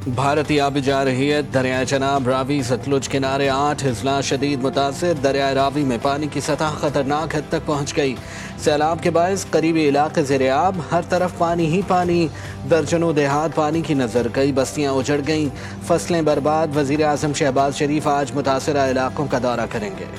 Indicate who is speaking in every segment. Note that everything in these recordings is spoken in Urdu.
Speaker 1: بھارتی آبی جارحیت دریائے چناب راوی ستلج کنارے 8 اضلاع شدید متاثر۔ دریائے راوی میں پانی کی سطح خطرناک حد تک پہنچ گئی۔ سیلاب کے باعث قریبی علاقے زیر آب، ہر طرف پانی ہی پانی، درجنوں دیہات پانی کی نظر، کئی بستیاں اجڑ گئیں، فصلیں برباد۔ وزیر اعظم شہباز شریف آج متاثرہ علاقوں کا دورہ کریں گے۔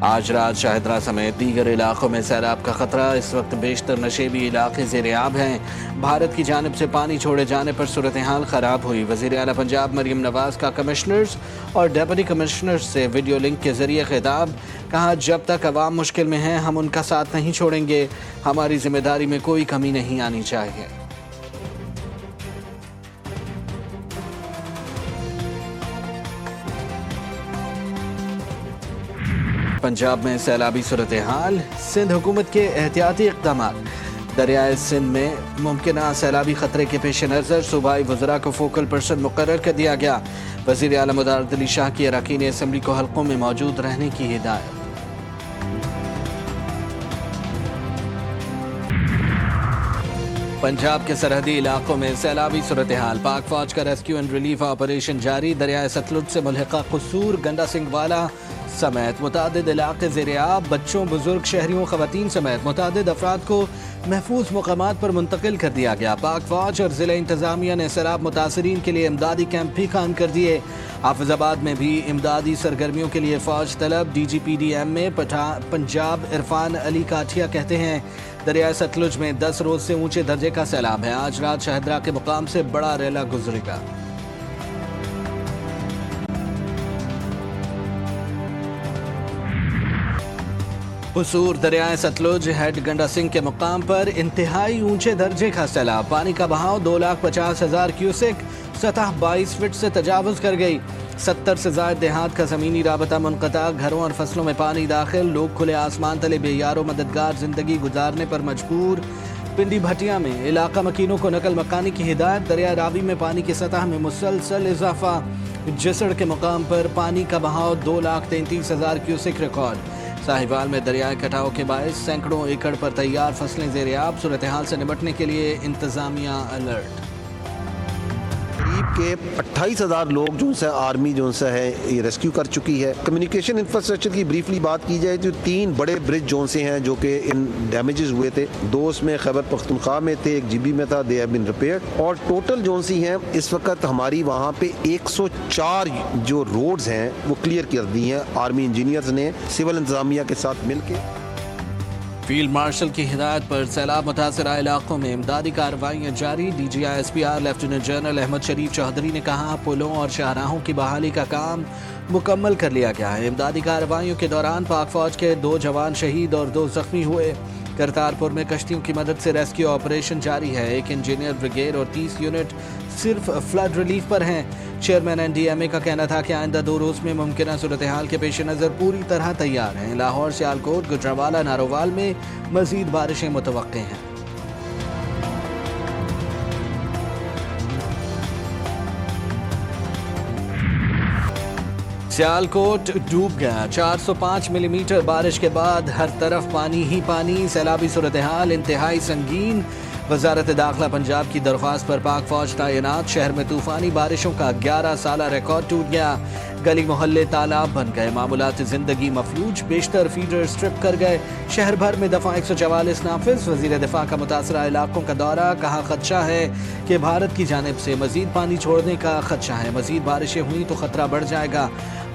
Speaker 1: آج رات شاہدرہ سمیت دیگر علاقوں میں سیلاب کا خطرہ۔ اس وقت بیشتر نشیبی علاقے زیر آب ہیں۔ بھارت کی جانب سے پانی چھوڑے جانے پر صورتحال خراب ہوئی۔ وزیر اعلیٰ پنجاب مریم نواز کا کمشنرز اور ڈپٹی کمشنرز سے ویڈیو لنک کے ذریعے خطاب۔ کہا جب تک عوام مشکل میں ہیں ہم ان کا ساتھ نہیں چھوڑیں گے، ہماری ذمہ داری میں کوئی کمی نہیں آنی چاہیے۔ پنجاب میں سیلابی صورتحال، سندھ حکومت کے احتیاطی اقدامات۔ دریائے سندھ میں ممکنہ سیلابی خطرے کے پیش نظر صوبائی وزراء کو فوکل پرسن مقرر کر دیا گیا۔ وزیر اعلیٰ مدارت علی شاہ کی اراکین اسمبلی کو حلقوں میں موجود رہنے کی ہدایت۔ پنجاب کے سرحدی علاقوں میں سیلابی صورتحال، پاک فوج کا ریسکیو اینڈ ریلیف آپریشن جاری۔ دریائے ستلج سے ملحقہ قصور، گنڈا سنگھ والا سمیت متعدد علاقے زیر آب، بچوں، بزرگ، شہریوں، خواتین سمیت متعدد افراد کو محفوظ مقامات پر منتقل کر دیا گیا۔ پاک فوج اور ضلع انتظامیہ نے سیلاب متاثرین کے لیے امدادی کیمپ بھی قائم کر دیے۔ حافظ آباد میں بھی امدادی سرگرمیوں کے لیے فوج طلب۔ D G P D M میں پنجاب عرفان علی کاٹھیا کہتے ہیں دریائے ستلج میں 10 روز سے اونچے درجے کا سیلاب ہے۔ آج رات شاہدرہ کے مقام سے بڑا ریلا گزرے گا۔ قصور دریائے ستلج ہیڈ گنڈا سنگھ کے مقام پر انتہائی اونچے درجے کا سیلاب، پانی کا بہاؤ 2,50,000 کیوسک، سطح 22 فٹ سے تجاوز کر گئی۔ 70 سے زائد دیہات کا زمینی رابطہ منقطع، گھروں اور فصلوں میں پانی داخل، لوگ کھلے آسمان تلے بے یار و مددگار زندگی گزارنے پر مجبور۔ پنڈی بھٹیا میں علاقہ مکینوں کو نقل مکانی کی ہدایت۔ دریائے راوی میں پانی کی سطح میں مسلسل اضافہ، جسڑ کے مقام پر پانی کا بہاؤ 2,33,000 کیوسک ریکارڈ۔ ساہیوال میں دریائے کٹاؤ کے باعث سینکڑوں ایکڑ پر تیار فصلیں زیر آب، صورتحال سے نمٹنے کے لیے انتظامیہ الرٹ۔
Speaker 2: قریب کے 28,000 لوگ جو سے آرمی جو سے ہے یہ ریسکیو کر چکی ہے۔ کمیونیکیشن انفراسٹرکچر کی بریفلی بات کی جائے تو 3 بڑے برج جو سے ہیں جو کہ ان ڈیمیجز ہوئے تھے، 2 اس میں خیبر پختونخوا میں تھے، 1 GB میں تھا، دے ہیو بین ریپیئرڈ، اور ٹوٹل جو سی ہیں اس وقت ہماری وہاں پہ 104 جو روڈز ہیں وہ کلیئر کر دی ہیں آرمی انجینئرز نے سول انتظامیہ کے ساتھ مل کے۔
Speaker 1: فیلڈ مارشل کی ہدایت پر سیلاب متاثرہ علاقوں میں امدادی کارروائیاں جاری۔ D G I S P R lieutenant general Ahmed Sharif Chaudhry نے کہا پلوں اور شاہراہوں کی بحالی کا کام مکمل کر لیا گیا ہے۔ امدادی کارروائیوں کے دوران پاک فوج کے 2 جوان شہید اور 2 زخمی ہوئے۔ کرتارپور میں کشتیوں کی مدد سے ریسکیو آپریشن جاری ہے۔ 1 انجینئر بریگیڈ اور 30 یونٹ صرف فلڈ ریلیف پر ہیں۔ چیئرمین این ڈی ایم اے کا کہنا تھا کہ آئندہ 2 روز میں ممکنہ صورتحال کے پیش نظر پوری طرح تیار ہیں۔ لاہور، سیالکوٹ، گجرانوالہ، نارووال میں مزید بارشیں متوقع ہیں۔ سیالکوٹ ڈوب گیا، 405 ملی میٹر بارش کے بعد ہر طرف پانی ہی پانی۔ سیلابی صورتحال انتہائی سنگین۔ وزارت داخلہ پنجاب کی درخواست پر پاک فوج تعینات۔ شہر میں طوفانی بارشوں کا 11 سالہ ریکارڈ ٹوٹ گیا، گلی محلے تالاب بن گئے، معمولات زندگی مفلوج، بیشتر فیڈر سٹرپ کر گئے۔ شہر بھر میں دفعہ 144 نافذ۔ وزیر دفاع کا متاثرہ علاقوں کا دورہ، کہا خدشہ ہے کہ بھارت کی جانب سے مزید پانی چھوڑنے کا خدشہ ہے، مزید بارشیں ہوئیں تو خطرہ بڑھ جائے گا۔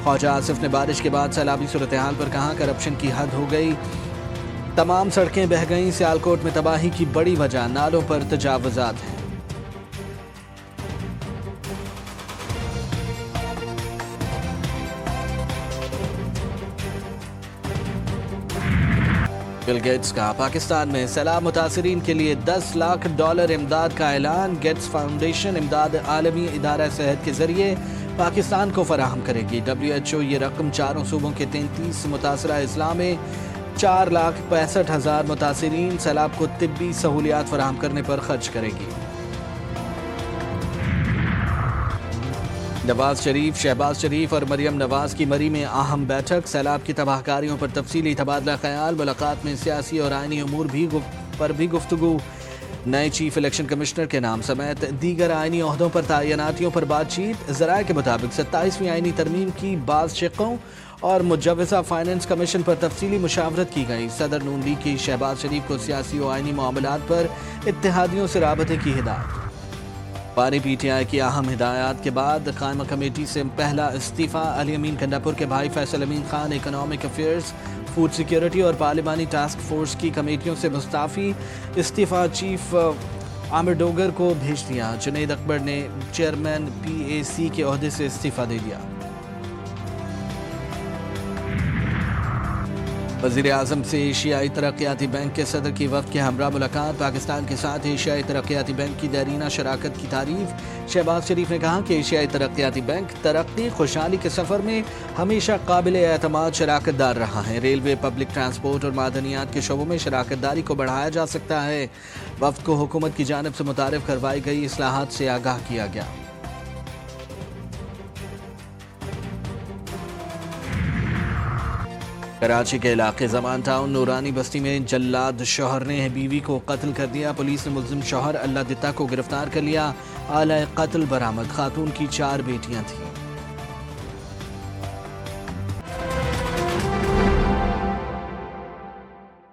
Speaker 1: خواجہ آصف نے بارش کے بعد سیلابی صورتحال پر کہا کرپشن کی حد ہو گئی، تمام سڑکیں بہہ گئیں۔ سیالکوٹ میں تباہی کی بڑی وجہ نالوں پر تجاوزات ہیں۔ بل گیٹس کا پاکستان میں سیلاب متاثرین کے لیے $10 لاکھ امداد کا اعلان۔ گیٹس فاؤنڈیشن امداد عالمی ادارہ صحت کے ذریعے پاکستان کو فراہم کرے گی۔ WHO یہ رقم 4 صوبوں کے 33 متاثرہ اضلاع میں 4,65,000 متاثرین سیلاب کو طبی سہولیات فراہم کرنے پر خرچ کرے گی۔ نواز شریف، شہباز شریف اور مریم نواز کی مری میں اہم بیٹھک۔ سیلاب کی تباہ کاریوں پر تفصیلی تبادلہ خیال، ملاقات میں سیاسی اور آئینی امور پر بھی گفتگو۔ نئے چیف الیکشن کمشنر کے نام سمیت دیگر آئینی عہدوں پر تعیناتیوں پر بات چیت، ذرائع کے مطابق 27ویں آئینی ترمیم کی بعض شقوں اور مجوزہ فائنانس کمیشن پر تفصیلی مشاورت کی گئی۔ صدر نون لیگ کی شہباز شریف کو سیاسی و آئینی معاملات پر اتحادیوں سے رابطے کی ہدایت۔ پاری پی ٹی آئی کی اہم ہدایات کے بعد قائمہ کمیٹی سے پہلا استعفیٰ، علی امین کنڈاپور کے بھائی Faisal Amin Khan economic affairs, food security اور پارلیمانی ٹاسک فورس کی کمیٹیوں سے مستعفی، استعفیٰ چیف عامر ڈوگر کو بھیج دیا۔ جنید اکبر نے چیئرمین پی اے سی کے عہدے سے استعفیٰ دے دیا۔ وزیر اعظم سے ایشیائی ترقیاتی بینک کے صدر کی وفد کے ہمراہ ملاقات، پاکستان کے ساتھ ایشیائی ترقیاتی بینک کی دیرینہ شراکت کی تعریف۔ شہباز شریف نے کہا کہ ایشیائی ترقیاتی بینک ترقی خوشحالی کے سفر میں ہمیشہ قابل اعتماد شراکت دار رہا ہے۔ ریلوے، پبلک ٹرانسپورٹ اور معدنیات کے شعبوں میں شراکت داری کو بڑھایا جا سکتا ہے۔ وفد کو حکومت کی جانب سے متعارف کروائی گئی اصلاحات سے آگاہ کیا گیا۔ کراچی کے علاقے زمان ٹاؤن نورانی بستی میں جلاد شوہر نے بیوی کو قتل کر دیا۔ پولیس نے ملزم شوہر اللہ دتا کو گرفتار کر لیا۔ آلہ قتل برآمد، خاتون کی 4 بیٹیاں تھیں۔